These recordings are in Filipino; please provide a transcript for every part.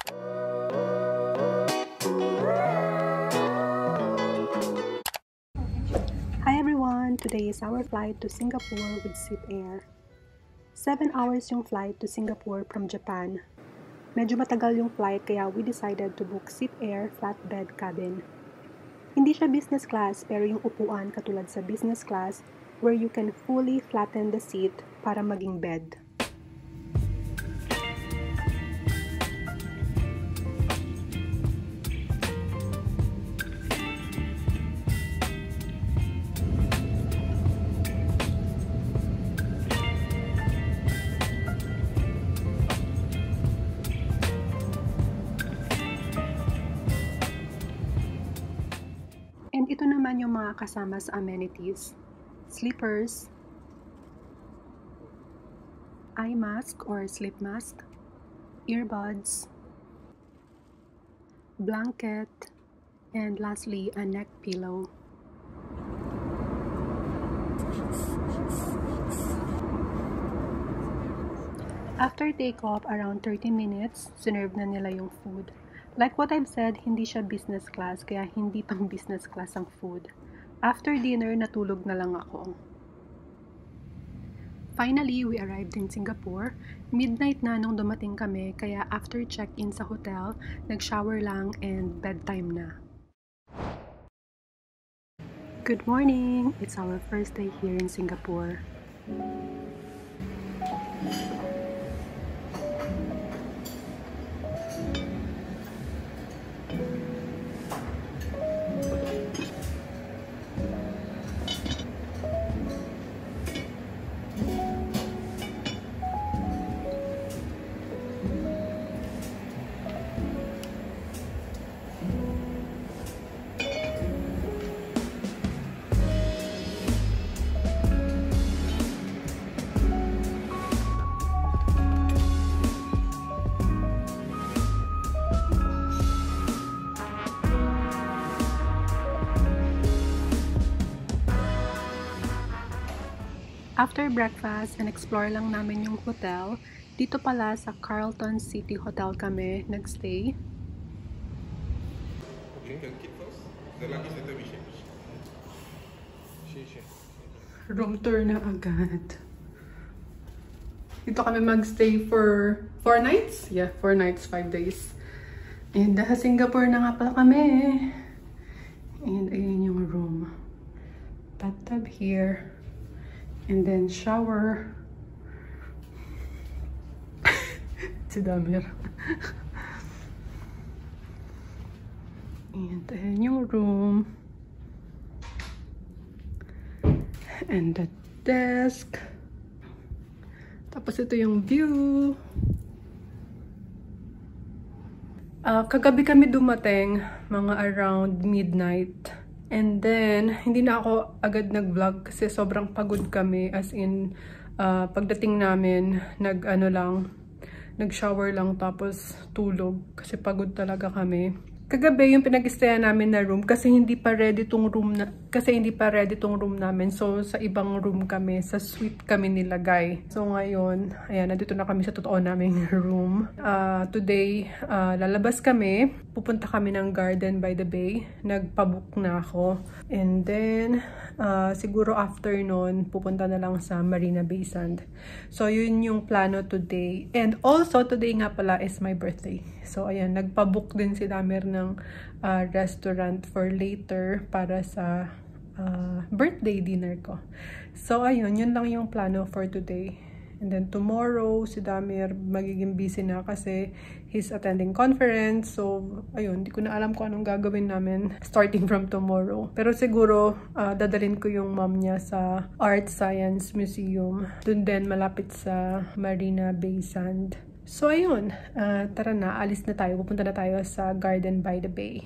Hi everyone! Today is our flight to Singapore with Sip Air. 7 hours yung flight to Singapore from Japan. Medyo matagal yung flight kaya we decided to book Sip Air flatbed cabin. Hindi siya business class pero yung upuan katulad sa business class where you can fully flatten the seat para maging bed. And ito naman yung mga kasama sa amenities. Sleepers, eye mask or sleep mask, earbuds, blanket, and lastly, a neck pillow. After takeoff, around 30 minutes, sinerve na nila yung food. Like what I've said, hindi siya business class, kaya hindi pang business class ang food. After dinner, natulog na lang ako. Finally, we arrived in Singapore. Midnight na nung dumating kami, kaya after check-in sa hotel, nag-shower lang and bedtime na. Good morning! It's our first day here in Singapore. After breakfast and explore lang namin yung hotel, dito pala sa Carlton City Hotel kami nagstay. Room tour na agad. Dito kami magstay for 4 nights? Yeah, 4 nights, 5 days. And sa Singapore na nga pala kami. And ayun yung room. Bathtub here. And then shower. Si Damir. And then yung room. And the desk. Tapos ito yung view. Kagabi kami dumating, mga around midnight. And then, hindi na ako agad nag-vlog kasi sobrang pagod kami. As in, pagdating namin, nag-shower lang tapos tulog. Kasi pagod talaga kami. Kagabi yung pinag-stayan namin na room kasi hindi pa ready tong room namin. So sa ibang room kami, sa suite kami nilagay. So ngayon, ayan, nandito na kami sa totoo naming room. Today, lalabas kami. Pupunta kami ng Garden by the Bay. Nagpabook na ako. And then, siguro after nun, pupunta na lang sa Marina Bay Sand. So yun yung plano today. And also, today nga pala is my birthday. So ayan, nagpabook din si Damir ng restaurant for later para sa birthday dinner ko. So ayun, yun lang yung plano for today. And then tomorrow, si Damir magiging busy na kasi he's attending conference. So ayun, hindi ko na alam kung anong gagawin namin starting from tomorrow. Pero siguro, dadalhin ko yung mom niya sa Art Science Museum. Dun din, malapit sa Marina Bay Sand. So ayun, tara na, alis na tayo. Pupunta na tayo sa Garden by the Bay.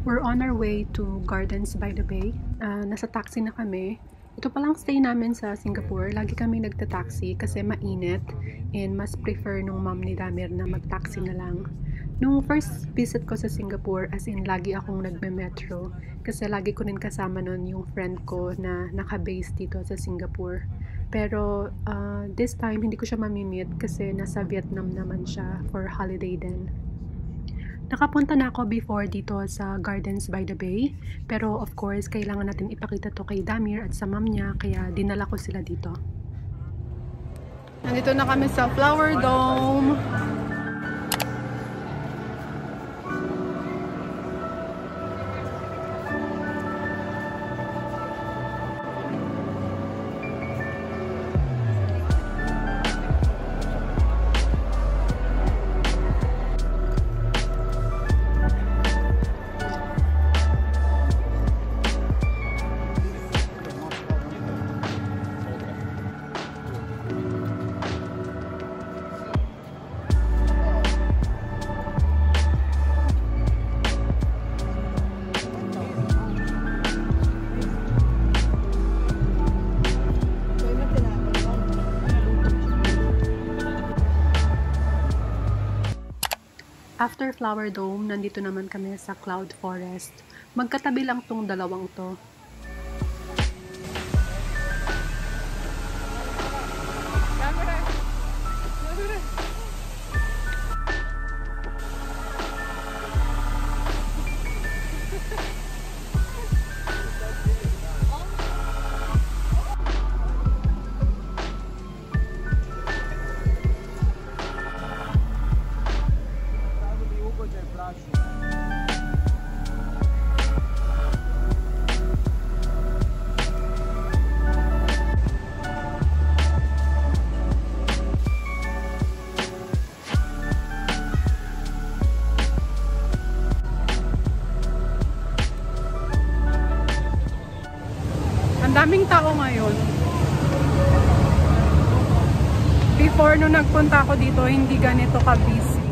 We're on our way to Gardens by the Bay. Nasa taxi na kami. Ito palang stay namin sa Singapore. Lagi kami nagta-taxi kasi mainit and mas prefer nung mom ni Damir na mag-taxi na lang. Nung first visit ko sa Singapore, as in lagi akong nagme-metro kasi lagi ko rin kasama nun yung friend ko na naka-base dito sa Singapore. Pero this time, hindi ko siya mamimit kasi nasa Vietnam naman siya for holiday din. Nakapunta na ako before dito sa Gardens by the Bay. Pero of course, kailangan natin ipakita to kay Damir at sa mom niya. Kaya dinala ko sila dito. Nandito na kami sa Flower Dome. After Flower Dome, nandito naman kami sa Cloud Forest. Magkatabi lang tong dalawang to. Daming tao ngayon. Before nung nagpunta ako dito, hindi ganito ka-busy.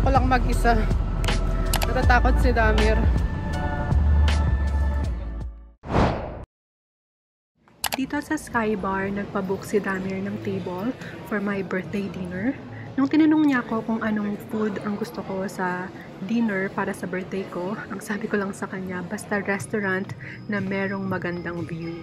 Ako lang mag-isa. Natatakot si Damir. Dito sa Sky Bar, nagpabook si Damir ng table for my birthday dinner. Nung tinanong niya ako kung anong food ang gusto ko sa dinner para sa birthday ko, ang sabi ko lang sa kanya, basta restaurant na merong magandang view.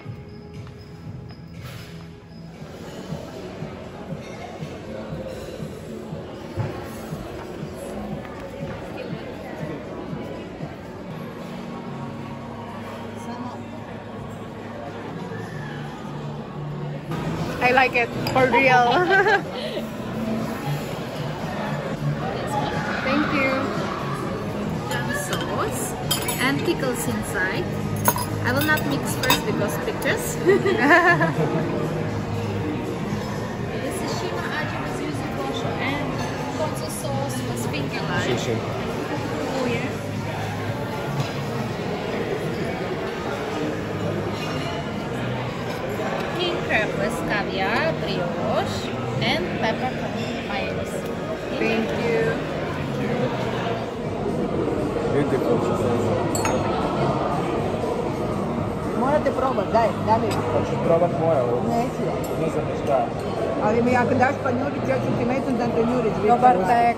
I like it, for real. Thank you. Sauce and pickles inside. I will not mix first because pictures. This is Shima Aji with yuzu kosho and ponzu sauce with finger lime. Oh yeah. King crab with caviar, brioche, and peppercorn mayonnaise. Thank you. Beautiful. Morate probati, daj. Hoću probat moja ovo. Neću. Ne znam šta. Ali mi ako daš panjurić, ja ću ti metnuti da panjurić. Dobar tek.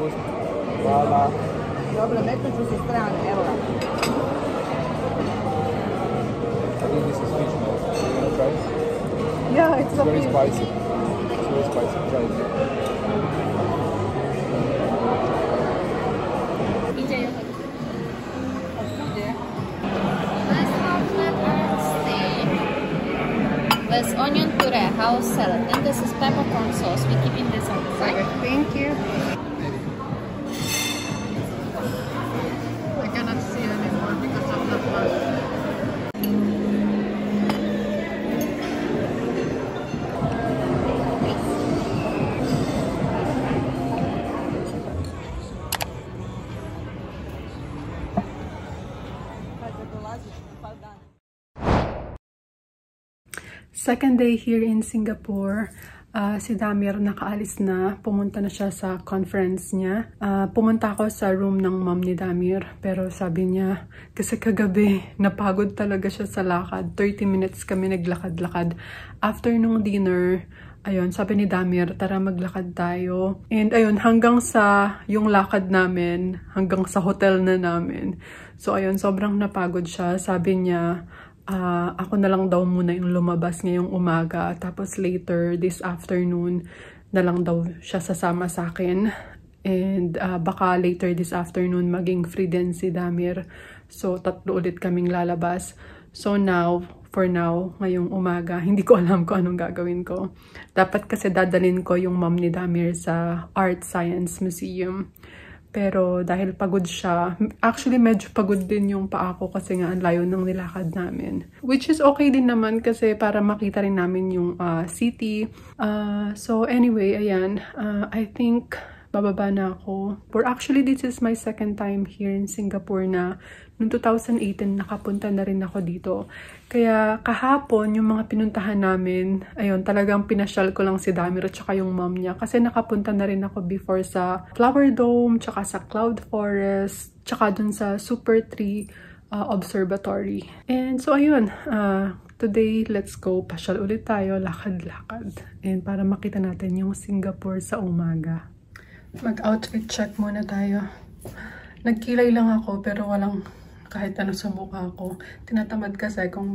Hvala. Dobro, metnut ću sa strane, evo ga. I think this is fish now. You wanna try it? Yeah, it's It's very okay. spicy. It's very spicy. Try it. Nice half flat and steak with onion puree, house salad, and this is peppercorn sauce. We keep in this on the side. Thank you. I cannot see anymore because of the flash. Second day here in Singapore. Si Damir nakaalis na. Pumunta na siya sa conference niya. Pumunta ako sa room ng mom ni Damir. Pero sabi niya, kasi kagabi, napagod talaga siya sa lakad. 30 minutes kami naglakad-lakad. After nung dinner, ayun, sabi ni Damir, tara maglakad tayo. And ayun, hanggang sa yung lakad namin, hanggang sa hotel na namin. So ayun, sobrang napagod siya. Sabi niya, ako na lang daw muna yung lumabas ngayong umaga. Tapos later, this afternoon, na lang daw siya sasama sa akin. And baka later this afternoon, maging free din si Damir. So, 3 ulit kaming lalabas. So now, for now, ngayong umaga, hindi ko alam kung anong gagawin ko. Dapat kasi dadalhin ko yung mom ni Damir sa Art Science Museum. Pero dahil pagod siya, actually medyo pagod din yung paa ko kasi nga ang layo ng nilakad namin. Which is okay din naman kasi para makita rin namin yung city. So anyway, ayan, I think bababa na ako. Actually, this is my second time here in Singapore na noong 2018 nakapunta na rin ako dito. Kaya kahapon, yung mga pinuntahan namin, ayun, talagang pinasyal ko lang si Damir at saka yung mom niya. Kasi nakapunta na rin ako before sa Flower Dome, tsaka sa Cloud Forest, tsaka dun sa Super Tree Observatory. And so ayun, today, let's go. Pasyal ulit tayo, lakad-lakad. And para makita natin yung Singapore sa umaga. Mag-outfit check muna tayo. Nagkilay lang ako pero walang kahit ano sa mukha ko. Tinatamad kasi kung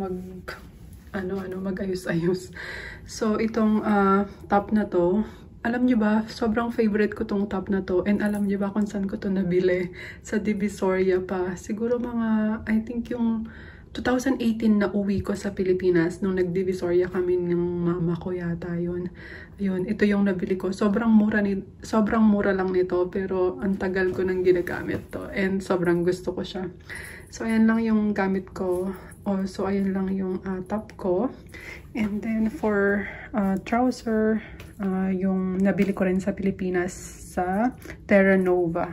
mag-ayos-ayos. So, itong top na to, alam nyo ba, sobrang favorite ko tong top na to. And alam nyo ba kung saan ko to nabili? Sa Divisoria pa. Siguro mga, I think yung 2018 na uwi ko sa Pilipinas nung nag-Divisoria kami ng mama ko yata yun. Ayun, ito yung nabili ko. Sobrang mura lang nito pero ang tagal ko nang ginagamit to and sobrang gusto ko siya. So ayan lang yung gamit ko. So ayan lang yung top ko. And then for trouser, yung nabili ko rin sa Pilipinas sa Terra Nova.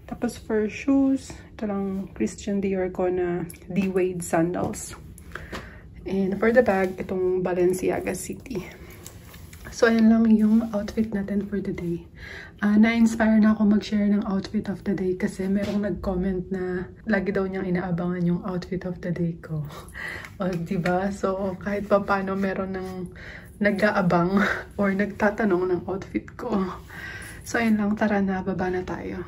Tapos for shoes, ito lang Christian Dior ko na D-Wade sandals. And for the bag, itong Balenciaga City. So, ayan lang yung outfit natin for the day. Na-inspire na ako mag-share ng outfit of the day kasi merong nag-comment na lagi daw niyang inaabangan yung outfit of the day ko. O, diba? So, kahit pa paano meron ng nag-aabang or nagtatanong ng outfit ko. So, ayan lang. Tara na, baba na tayo.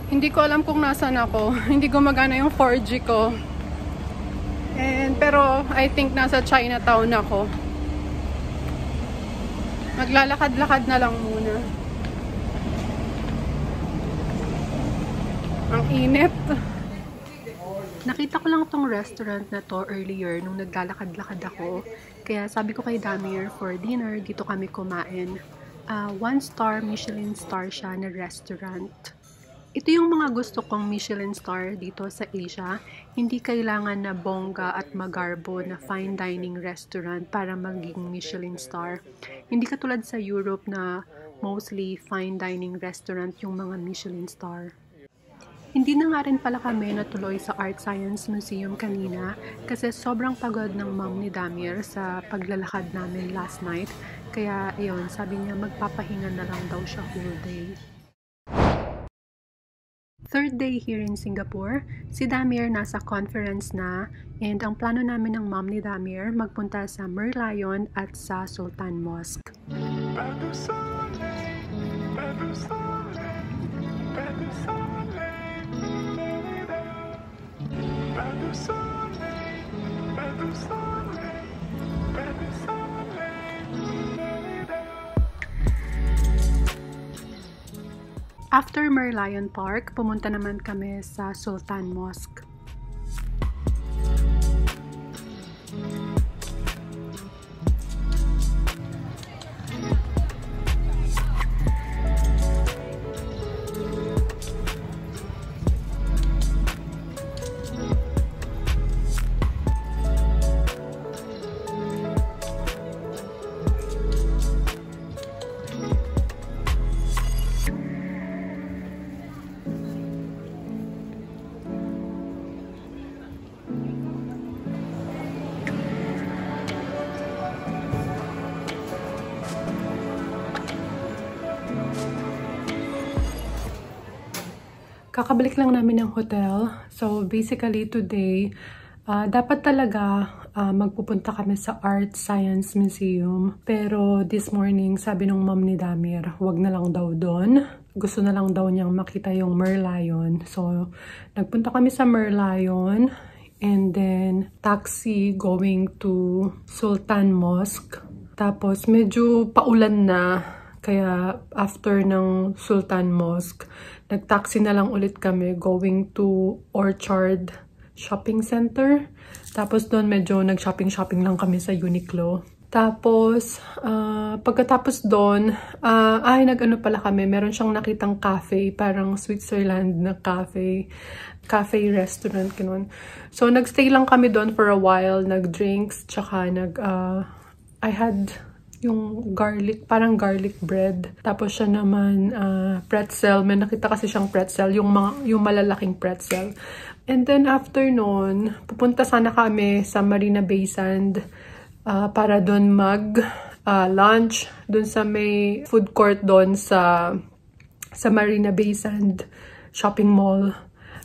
Hindi ko alam kung nasaan ako. Hindi gumagana yung 4G ko. Pero I think nasa Chinatown ako. Maglalakad-lakad na lang muna. Ang init. Nakita ko lang tong restaurant na to earlier nung naglalakad-lakad ako. Kaya sabi ko kay Damir for dinner, dito kami kumain. 1-star Michelin star siya na restaurant. Ito yung mga gusto kong Michelin star dito sa Asia. Hindi kailangan na bongga at magarbo na fine dining restaurant para maging Michelin star. Hindi katulad sa Europe na mostly fine dining restaurant yung mga Michelin star. Hindi na nga rin pala kami natuloy sa Art Science Museum kanina kasi sobrang pagod ng mom ni Damir sa paglalakad namin last night. Kaya yun, sabi niya magpapahinga na lang daw siya whole day. Third day here in Singapore, si Damir nasa conference na and ang plano namin ng mom ni Damir magpunta sa Merlion at sa Sultan Mosque. After Merlion Park, pumunta naman kami sa Sultan Mosque. Kakabalik lang namin ng hotel. So, basically today, dapat talaga magpupunta kami sa Art Science Museum. Pero this morning, sabi nung mom ni Damir, wag na lang daw doon. Gusto na lang daw niyang makita yung Merlion. So, nagpunta kami sa Merlion. And then, taxi going to Sultan Mosque. Tapos, medyo paulan na. Kaya, after ng Sultan Mosque, nag-taxi na lang ulit kami going to Orchard Shopping Center. Tapos, doon medyo nag-shopping lang kami sa Uniqlo. Tapos, pagkatapos doon, nag-ano pala kami, meron siyang nakitang cafe, parang Switzerland na cafe restaurant, ganun. So, nagstay lang kami doon for a while, nag-drinks, tsaka I had yung parang garlic bread. Tapos siya naman, pretzel. May nakita kasi siyang pretzel, yung malalaking pretzel. And then after nun, pupunta sana kami sa Marina Bay Sand para doon lunch. Doon sa may food court doon sa Marina Bay Sand shopping mall.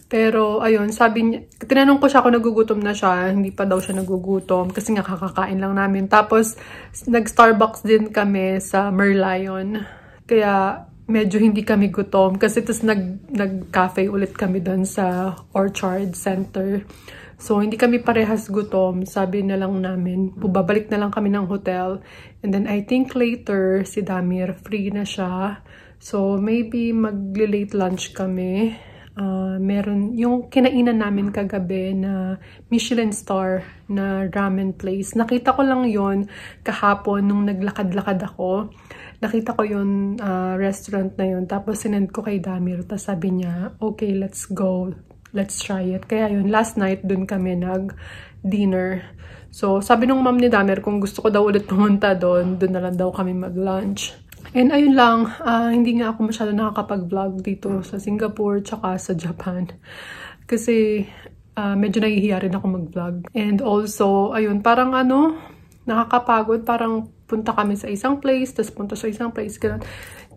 Pero, ayun, sabi niya, tinanong ko siya kung nagugutom na siya. Hindi pa daw siya nagugutom kasi nga kakakain lang namin. Tapos, nag-Starbucks din kami sa Merlion. Kaya, medyo hindi kami gutom. Kasi, tapos nag-cafe ulit kami doon sa Orchard Center. So, hindi kami parehas gutom. Sabi na lang namin, babalik na lang kami ng hotel. And then, I think later, si Damir, free na siya. So, maybe mag-late lunch kami. Meron yung kinainan namin kagabi na Michelin star na ramen place. Nakita ko lang yon kahapon nung naglakad-lakad ako. Nakita ko yung restaurant na yun. Tapos sinend ko kay Damir. Tapos sabi niya, okay, let's go. Let's try it. Kaya yun, last night dun kami nag-dinner. So, sabi nung mom ni Damir, kung gusto ko daw ulit pumunta dun na lang daw kami mag-lunch. And ayun lang, hindi nga ako masyado nakakapag-vlog dito sa Singapore tsaka sa Japan. Kasi medyo nahihiya rin ako mag-vlog. And also, ayun, parang nakakapagod. Parang punta kami sa isang place, tapos punta sa isang place.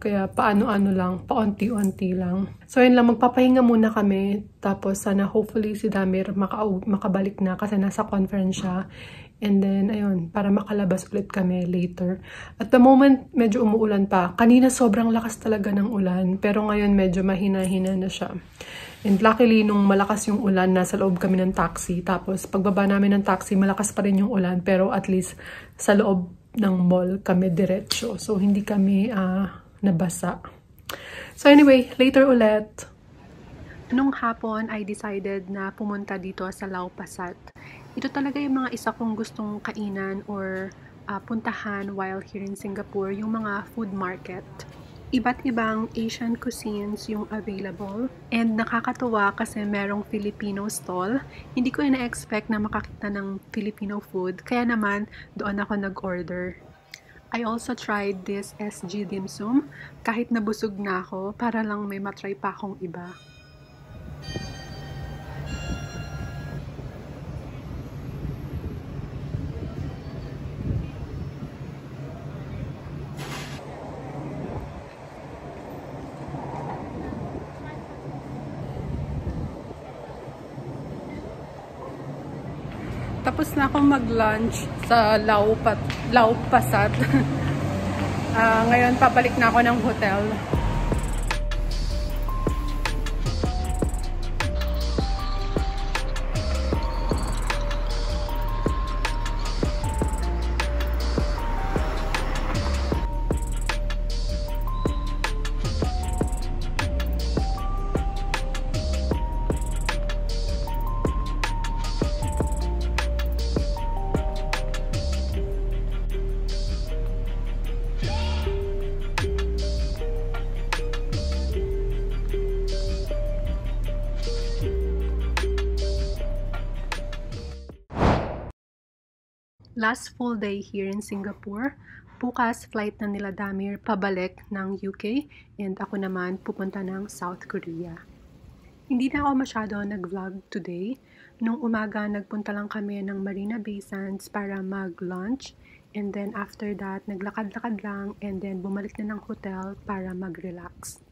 Kaya paano-ano lang, paunti-unti lang. So ayun lang, magpapahinga muna kami. Tapos sana hopefully si Damir makabalik na kasi nasa conference siya. And then, ayun, para makalabas ulit kami later. At the moment, medyo umuulan pa. Kanina sobrang lakas talaga ng ulan. Pero ngayon, medyo mahina-hina na siya. And luckily, nung malakas yung ulan, nasa loob kami ng taxi. Tapos, pagbaba namin ng taxi, malakas pa rin yung ulan. Pero at least, sa loob ng mall kami diretso. So, hindi kami nabasa. So, anyway, later ulit. Nung hapon, I decided na pumunta dito sa Lau Pa Sat. Ito talaga yung mga isa kong gustong kainan or puntahan while here in Singapore, yung mga food market. Iba't ibang Asian cuisines yung available. And nakakatuwa kasi merong Filipino stall. Hindi ko ina-expect na makakita ng Filipino food. Kaya naman, doon ako nag-order. I also tried this SG Dim Sum. Kahit nabusog na ako, para lang may matry pa akong iba. Tapos na akong mag-lunch sa Lau Pa Sat. Ngayon, pabalik na ako ng hotel. Last full day here in Singapore. Bukas, flight na nila Damir pabalik ng UK and ako naman pupunta ng South Korea. Hindi na ako masyado nag-vlog today. Nung umaga, nagpunta lang kami ng Marina Bay Sands para mag-lunch. And then after that, naglakad-lakad lang and then bumalik na ng hotel para mag-relax.